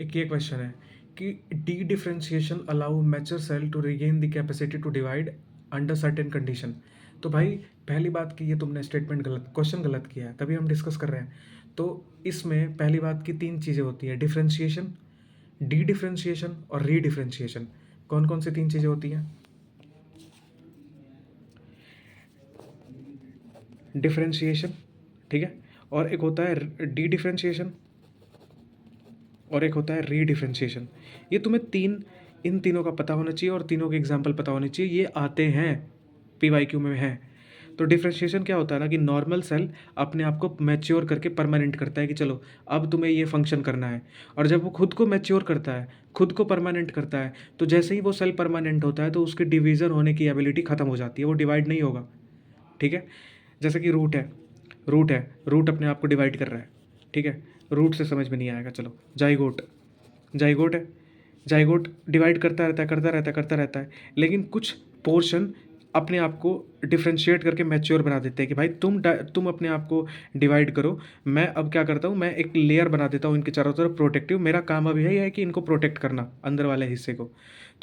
एक ये क्वेश्चन है कि dedifferentiation allow mature cell to regain the capacity to divide under certain condition. तो भाई पहली बात कि ये तुमने स्टेटमेंट गलत, क्वेश्चन गलत किया है, तभी हम डिस्कस कर रहे हैं। तो इसमें पहली बात की तीन चीज़ें होती है, डिफरेंशिएशन, डी डिफरेंशिएशन और री डिफरेंशिएशन। कौन कौन सी तीन चीज़ें होती हैं? डिफरेंशिएशन, ठीक है, और एक होता है डी डिफरेंशिएशन और एक होता है री डिफरेंशिएशन। ये तुम्हें इन तीनों का पता होना चाहिए और तीनों के एग्जाम्पल पता होने चाहिए, ये आते हैं PYQ में हैं। तो डिफरेंशिएशन क्या होता है ना कि नॉर्मल सेल अपने आप को मैच्योर करके परमानेंट करता है कि चलो अब तुम्हें ये फंक्शन करना है, और जब वो खुद को मैच्योर करता है, खुद को परमानेंट करता है, तो जैसे ही वो सेल परमानेंट होता है तो उसकी डिवीज़न होने की एबिलिटी ख़त्म हो जाती है, वो डिवाइड नहीं होगा। ठीक है, जैसे कि रूट अपने आप को डिवाइड कर रहा है। ठीक है, रूट से समझ में नहीं आएगा, चलो जाइगोट, जाइगोट है, जाइगोट डिवाइड करता रहता है, लेकिन कुछ पोर्शन अपने आप को डिफ्रेंशिएट करके मैच्योर बना देते हैं कि भाई तुम अपने आप को डिवाइड करो, मैं अब क्या करता हूँ, मैं एक लेयर बना देता हूँ इनके चारों तरफ प्रोटेक्टिव, मेरा काम अब यही है कि इनको प्रोटेक्ट करना अंदर वाले हिस्से को।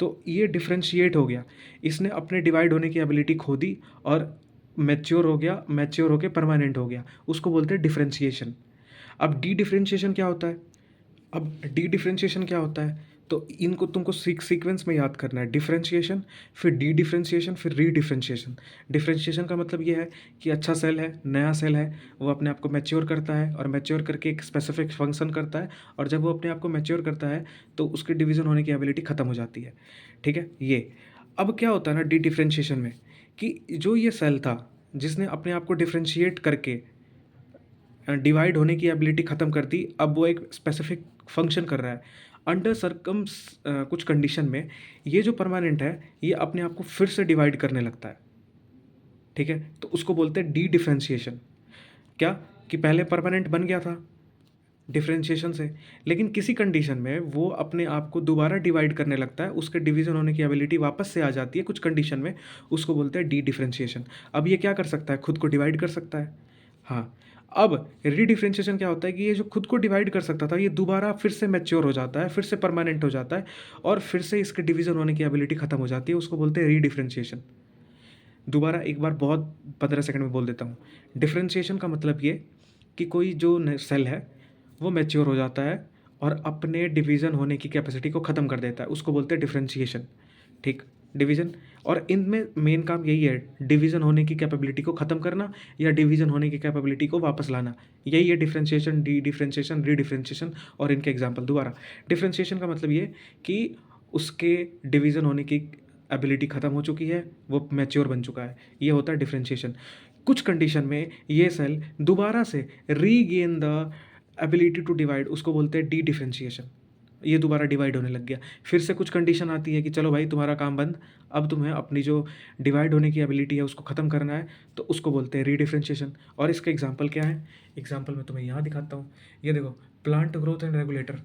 तो ये डिफ्रेंशिएट हो गया, इसने अपने डिवाइड होने की एबिलिटी खो दी और मैच्योर हो गया, मैच्योर होके परमानेंट हो गया, उसको बोलते हैं डिफ्रेंशिएशन। अब डी डिफ्रेंशिएशन क्या होता है? अब डी डिफ्रेंशिएशन क्या होता है? तो इनको तुमको सीक्वेंस में याद करना है, डिफ्रेंशिएशन, फिर डी डिफ्रेंशिएशन, फिर री डिफ्रेंशिएशन। डिफ्रेंशिएशन का मतलब ये है कि अच्छा सेल है, नया सेल है, वो अपने आप को मैच्योर करता है और मैच्योर करके एक स्पेसिफिक फंक्शन करता है, और जब वो अपने आप को मैच्योर करता है तो उसकी डिवीज़न होने की एबिलिटी ख़त्म हो जाती है। ठीक है, ये अब क्या होता है ना डी डिफ्रेंशिएशन में, कि जो ये सेल था जिसने अपने आप को डिफ्रेंशिएट करके डिवाइड होने की एबिलिटी ख़त्म कर दी, अब वो एक स्पेसिफिक फंक्शन कर रहा है अंडर कुछ कंडीशन में, ये जो परमानेंट है ये अपने आप को फिर से डिवाइड करने लगता है। ठीक है, तो उसको बोलते हैं डी डिफ्रेंशिएशन। क्या कि पहले परमानेंट बन गया था डिफ्रेंशिएशन से, लेकिन किसी कंडीशन में वो अपने आप को दोबारा डिवाइड करने लगता है, उसके डिवीज़न होने की एबिलिटी वापस से आ जाती है कुछ कंडीशन में, उसको बोलते हैं डी डिफ्रेंशिएशन। अब ये क्या कर सकता है, खुद को डिवाइड कर सकता है। हाँ, अब रीडिफ्रेंशिएशन क्या होता है कि ये जो खुद को डिवाइड कर सकता था ये दोबारा फिर से मैच्योर हो जाता है, फिर से परमानेंट हो जाता है, और फिर से इसके डिवीज़न होने की एबिलिटी ख़त्म हो जाती है, उसको बोलते हैं रीडिफ्रेंशिएशन। दोबारा एक बार बहुत 15 सेकंड में बोल देता हूँ। डिफ्रेंशिएशन का मतलब ये कि कोई जो सेल है वो मैच्योर हो जाता है और अपने डिवीज़न होने की कैपेसिटी को ख़त्म कर देता है, उसको बोलते हैं डिफ्रेंशिएशन। ठीक, डिवीज़न, और इनमें मेन काम यही है, डिवीज़न होने की कैपेबिलिटी को ख़त्म करना या डिवीज़न होने की कैपेबिलिटी को वापस लाना, यही है डिफ्रेंशिएशन, डी डिफ्रेंशिएशन, री डिफ्रेंशिएशन और इनके एग्जांपल। दोबारा, डिफ्रेंशिएशन का मतलब ये कि उसके डिवीज़न होने की एबिलिटी ख़त्म हो चुकी है, वो मैच्योर बन चुका है, ये होता है डिफ्रेंशिएशन। कुछ कंडीशन में ये सेल दोबारा से regain the ability to divide, उसको बोलते हैं डी डिफ्रेंशिएशन। ये दोबारा डिवाइड होने लग गया, फिर से कुछ कंडीशन आती है कि चलो भाई तुम्हारा काम बंद, अब तुम्हें अपनी जो डिवाइड होने की एबिलिटी है उसको ख़त्म करना है, तो उसको बोलते हैं रीडिफ्रेंशिएशन। और इसका एग्जांपल क्या है, एग्जांपल मैं तुम्हें यहाँ दिखाता हूँ। ये देखो, plant growth and regulator,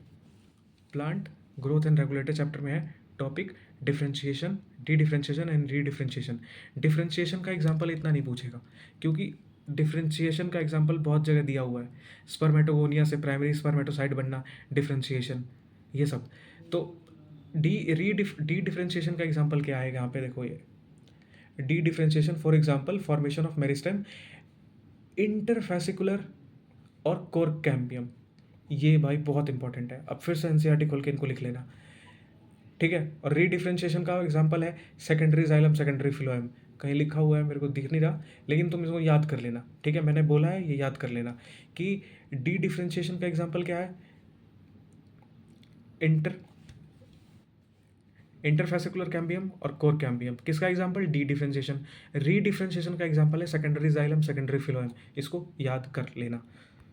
plant growth and regulator chapter में है topic differentiation, D differentiation and re differentiation. Differentiation का एग्जांपल इतना नहीं पूछेगा, क्योंकि डिफ्रेंशिएशन का एग्जांपल बहुत जगह दिया हुआ है, स्पर्मेटोगोनिया से प्राइमरी स्पर्मेटोसाइट बनना, डिफ्रेंशिएशन, ये सब। तो डी डिफ्रेंशिएशन का एग्जांपल क्या है यहाँ पे देखो, ये D differentiation for example formation of meristem, interfascicular और कोर कैम्बियम। ये भाई बहुत इंपॉर्टेंट है, अब फिर से एनसीईआरटी खोल के इनको लिख लेना। ठीक है, और रीडिफ्रेंशिएशन का एग्जांपल है सेकेंडरी जाइलम, सेकेंडरी फ्लोएम, कहीं लिखा हुआ है मेरे को दिख नहीं रहा, लेकिन तुम इसको याद कर लेना। ठीक है, मैंने बोला है ये याद कर लेना कि डी डिफ्रेंशिएशन का एग्जांपल क्या है, इंटर इंटरफेसिकुलर कैम्बियम और कोर कैम्बियम। किसका एग्जांपल, डी डिफ्रेंशिएशन। री डिफ्रेंशिएशन का एग्जांपल है सेकेंडरी जाइलम, सेकेंडरी फ्लोएम, इसको याद कर लेना।